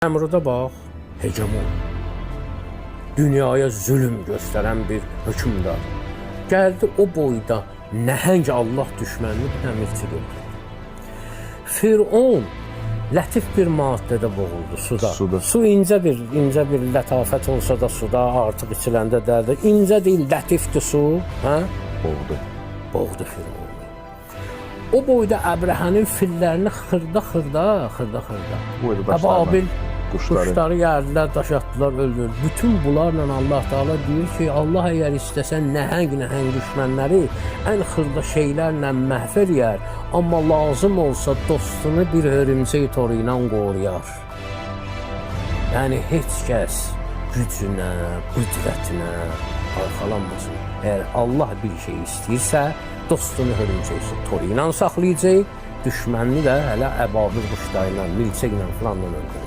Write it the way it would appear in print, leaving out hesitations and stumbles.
Əmrdə bax, hegemon, dünyaya zülm göstərən bir hökmdar. Gəldi o boyda nəhəng Allah düşmənini bir əmirçi gördü. Firon lətif bir maddədə boğuldu suda. Su incə bir lətafət olsa da suda artıq içiləndə dərdə. İncə deyil, lətifdir su. Hə? Boğdu Fironu. O boyda Əbrəhənin fillərini xırda. Əbabil quşları yerdilər, daş atdılar, öldürdülər. Bütün bunlarla Allah Teala deyir ki, Allah əgər istəsə nəhəng düşmənləri ən xırda şeylərlə məhv eləyər, amma lazım olsa dostunu bir hörümçək toru ilə qoruyar. Yəni heç kəs gücünə, qüdrətinə arxalanmasın. Əgər Allah bir şey istəyirsə, dostunu hörümçək toru ilə saxlayacaq, düşmənini də hələ əbabil quşları ilə, milçəklə filanla öldürür.